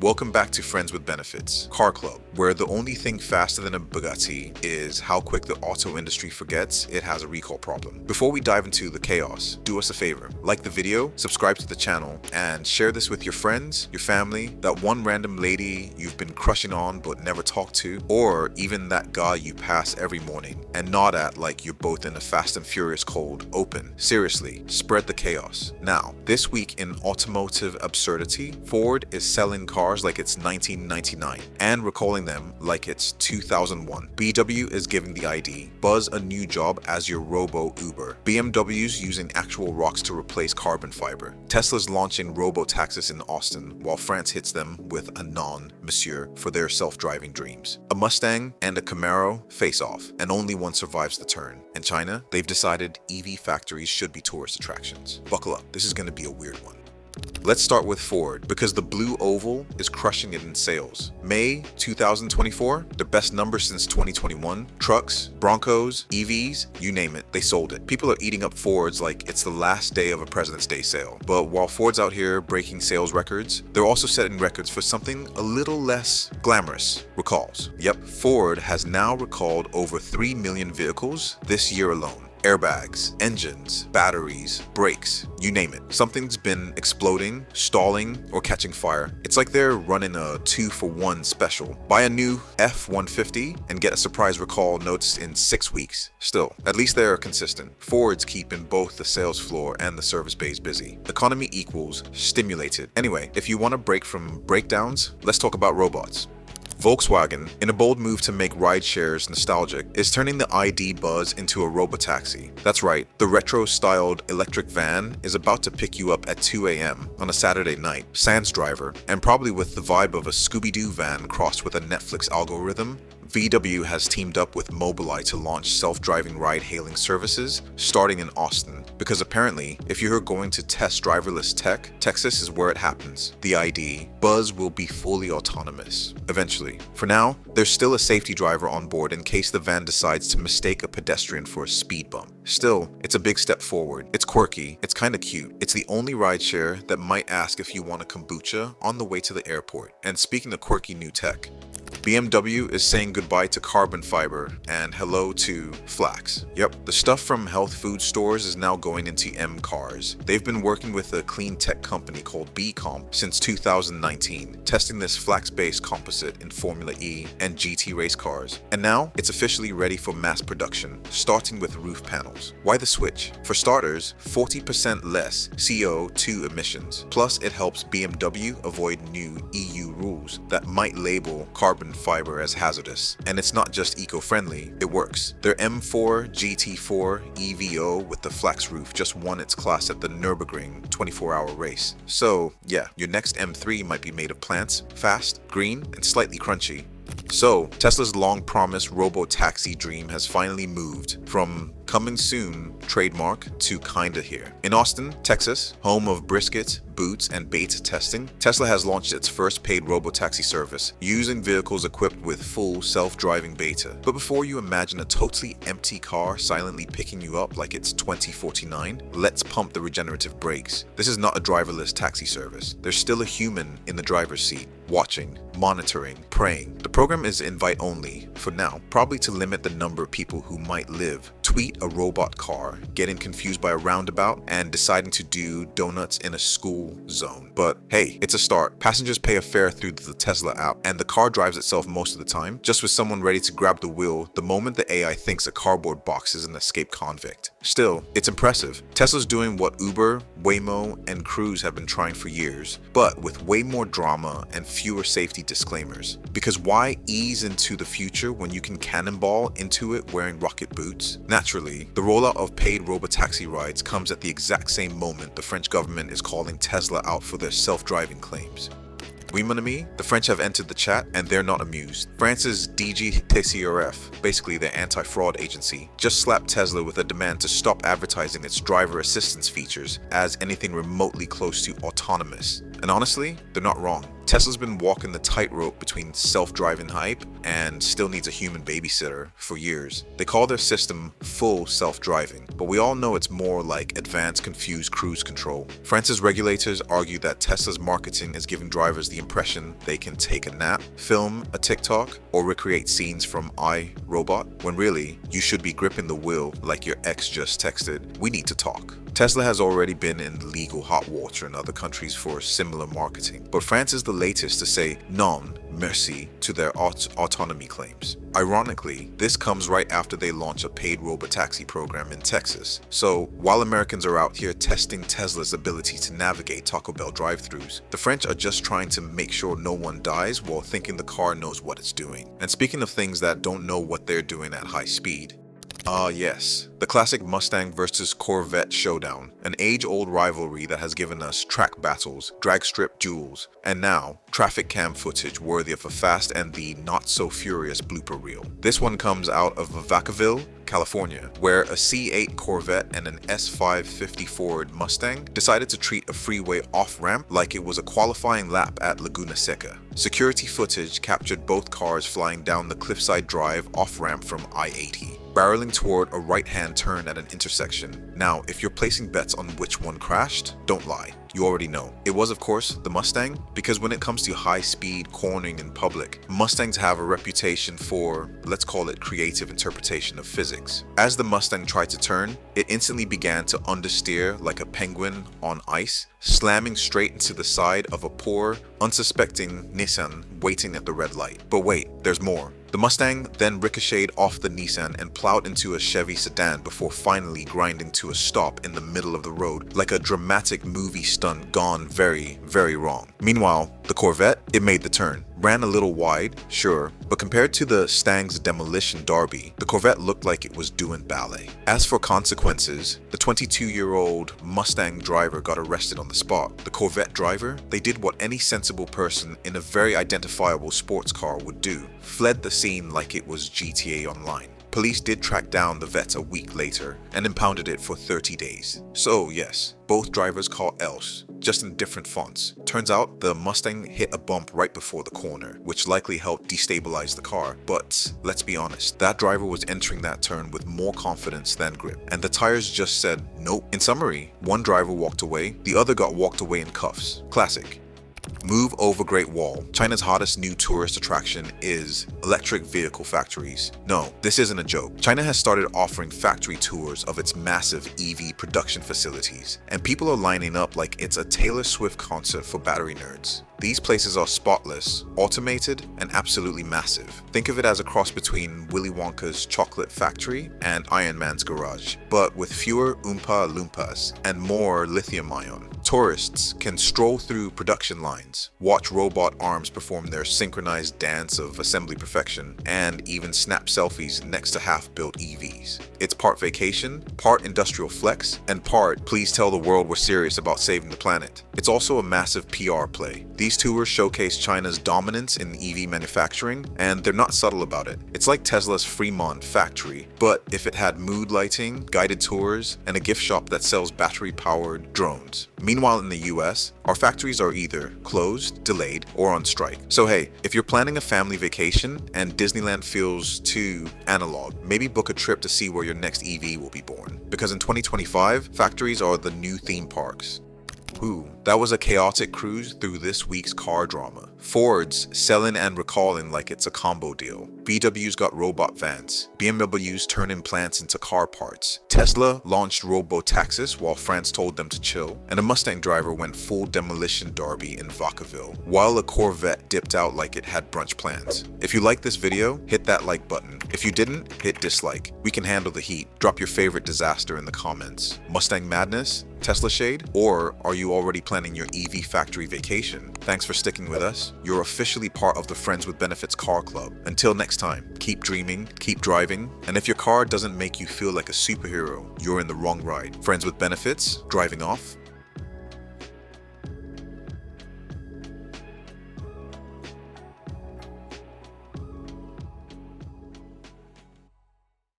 Welcome back to Friends with Benefits, Car Club, where the only thing faster than a Bugatti is how quick the auto industry forgets it has a recall problem. Before we dive into the chaos, do us a favor, like the video, subscribe to the channel, and share this with your friends, your family, that one random lady you've been crushing on but never talked to, or even that guy you pass every morning and nod at like you're both in a Fast and Furious cold open. Seriously, spread the chaos. Now, this week in automotive absurdity, Ford is selling cars like it's 1999 and recalling them like it's 2001. VW is giving the ID. Buzz a new job as your robo-Uber. BMW's using actual rocks to replace carbon fiber. Tesla's launching robotaxis in Austin while France hits them with a non-monsieur for their self-driving dreams. A Mustang and a Camaro face off, and only one survives the turn. In China, they've decided EV factories should be tourist attractions. Buckle up, this is going to be a weird one. Let's start with Ford, because the blue oval is crushing it in sales. May 2024, the best number since 2021. Trucks, Broncos, EVs, you name it, they sold it. People are eating up Fords like it's the last day of a President's Day sale. But while Ford's out here breaking sales records, they're also setting records for something a little less glamorous: recalls. Yep, Ford has now recalled over 3 million vehicles this year alone. Airbags, engines, batteries, brakes, you name it. Something's been exploding, stalling, or catching fire. It's like they're running a 2-for-1 special. Buy a new F-150 and get a surprise recall notice in 6 weeks. Still, at least they're consistent. Ford's keeping both the sales floor and the service bays busy. Economy equals stimulated. Anyway, if you want a break from breakdowns, let's talk about robots. Volkswagen, in a bold move to make ride-shares nostalgic, is turning the ID Buzz into a robotaxi. That's right, the retro-styled electric van is about to pick you up at 2 a.m. on a Saturday night, sans driver, and probably with the vibe of a Scooby-Doo van crossed with a Netflix algorithm. VW has teamed up with Mobileye to launch self-driving ride-hailing services starting in Austin, because apparently, if you're going to test driverless tech, Texas is where it happens. The ID Buzz will be fully autonomous, eventually. For now, there's still a safety driver on board in case the van decides to mistake a pedestrian for a speed bump. Still, it's a big step forward. It's quirky, it's kinda cute. It's the only rideshare that might ask if you want a kombucha on the way to the airport. And speaking of quirky new tech, BMW is saying goodbye to carbon fiber and hello to flax. Yep, the stuff from health food stores is now going into M cars. They've been working with a clean tech company called B-Comp since 2019, testing this flax-based composite in Formula E and GT race cars. And now it's officially ready for mass production, starting with roof panels. Why the switch? For starters, 40% less CO2 emissions. Plus, it helps BMW avoid new EU rules that might label carbon fiber as hazardous. And it's not just eco-friendly, it works. Their M4 GT4 EVO with the flax roof just won its class at the Nürburgring 24-hour race. So yeah, your next M3 might be made of plants, fast, green, and slightly crunchy. So, Tesla's long-promised robotaxi dream has finally moved from coming soon trademark to kinda here. In Austin, Texas, home of brisket, boots, and beta testing, Tesla has launched its first paid robotaxi service using vehicles equipped with full self-driving beta. But before you imagine a totally empty car silently picking you up like it's 2049, let's pump the regenerative brakes. This is not a driverless taxi service. There's still a human in the driver's seat, watching, monitoring, praying. The program is invite only for now, probably to limit the number of people who might live. Tweet a robot car, getting confused by a roundabout, and deciding to do donuts in a school zone. But hey, it's a start. Passengers pay a fare through the Tesla app, and the car drives itself most of the time, just with someone ready to grab the wheel the moment the AI thinks a cardboard box is an escaped convict. Still, it's impressive. Tesla's doing what Uber, Waymo, and Cruise have been trying for years, but with way more drama and fewer safety disclaimers. Because why ease into the future when you can cannonball into it wearing rocket boots? Naturally, the rollout of paid robotaxi rides comes at the exact same moment the French government is calling Tesla out for their self-driving claims. Oui, mon ami, the French have entered the chat and they're not amused. France's DGTCRF, basically their anti-fraud agency, just slapped Tesla with a demand to stop advertising its driver assistance features as anything remotely close to autonomous. And honestly, they're not wrong. Tesla's been walking the tightrope between self-driving hype and still needs a human babysitter for years. They call their system full self-driving, but we all know it's more like advanced confused cruise control. France's regulators argue that Tesla's marketing is giving drivers the impression they can take a nap, film a TikTok, or recreate scenes from I, Robot, when really, you should be gripping the wheel like your ex just texted, "We need to talk." Tesla has already been in legal hot water in other countries for similar marketing, but France is the latest to say non merci to their autonomy claims. Ironically, this comes right after they launch a paid robotaxi program in Texas. So while Americans are out here testing Tesla's ability to navigate Taco Bell drive-thrus, the French are just trying to make sure no one dies while thinking the car knows what it's doing. And speaking of things that don't know what they're doing at high speed, yes, the classic Mustang versus Corvette showdown, an age-old rivalry that has given us track battles, drag strip duels, and now traffic cam footage worthy of a Fast and the Not-So-Furious blooper reel. This one comes out of Vacaville, California, where a C8 Corvette and an S550 Ford Mustang decided to treat a freeway off-ramp like it was a qualifying lap at Laguna Seca. Security footage captured both cars flying down the cliffside drive off-ramp from I-80, barreling toward a right-hand turn at an intersection. Now, if you're placing bets on which one crashed, don't lie. You already know. It was, of course, the Mustang, because when it comes to high-speed cornering in public, Mustangs have a reputation for, let's call it, creative interpretation of physics. As the Mustang tried to turn, it instantly began to understeer like a penguin on ice, slamming straight into the side of a poor, unsuspecting Nissan waiting at the red light. But wait, there's more. The Mustang then ricocheted off the Nissan and plowed into a Chevy sedan before finally grinding to a stop in the middle of the road like a dramatic movie stunt gone very, very wrong. Meanwhile, the Corvette, it made the turn. Ran a little wide, sure, but compared to the Stang's demolition derby, the Corvette looked like it was doing ballet. As for consequences, the 22-year-old Mustang driver got arrested on the spot. The Corvette driver, they did what any sensible person in a very identifiable sports car would do, fled the scene like it was GTA Online. Police did track down the vet a week later and impounded it for 30 days. So yes, both drivers call else, just in different fonts. Turns out the Mustang hit a bump right before the corner, which likely helped destabilize the car. But let's be honest, that driver was entering that turn with more confidence than grip, and the tires just said nope. In summary, one driver walked away, the other got walked away in cuffs. Classic. Move over Great Wall. China's hottest new tourist attraction is electric vehicle factories. No, this isn't a joke. China has started offering factory tours of its massive EV production facilities, and people are lining up like it's a Taylor Swift concert for battery nerds. These places are spotless, automated, and absolutely massive. Think of it as a cross between Willy Wonka's chocolate factory and Iron Man's garage, but with fewer Oompa Loompas and more lithium-ion. Tourists can stroll through production lines, watch robot arms perform their synchronized dance of assembly perfection, and even snap selfies next to half-built EVs. It's part vacation, part industrial flex, and part please tell the world we're serious about saving the planet. It's also a massive PR play. These tours showcase China's dominance in EV manufacturing, and they're not subtle about it. It's like Tesla's Fremont factory, but if it had mood lighting, guided tours, and a gift shop that sells battery-powered drones. Meanwhile, in the US, our factories are either closed, delayed, or on strike. So hey, if you're planning a family vacation and Disneyland feels too analog, maybe book a trip to see where your next EV will be born. Because in 2025, factories are the new theme parks. That was a chaotic cruise through this week's car drama. Ford's selling and recalling like it's a combo deal. VW's got robot vans. BMW's turning plants into car parts. Tesla launched Robotaxis while France told them to chill. And a Mustang driver went full demolition derby in Vacaville, while a Corvette dipped out like it had brunch plans. If you like this video, hit that like button. If you didn't, hit dislike. We can handle the heat. Drop your favorite disaster in the comments. Mustang madness? Tesla shade? Or are you already planning your EV factory vacation? Thanks for sticking with us. You're officially part of the Friends with Benefits Car Club. Until next time, keep dreaming, keep driving, and if your car doesn't make you feel like a superhero, you're in the wrong ride. Friends with Benefits, driving off,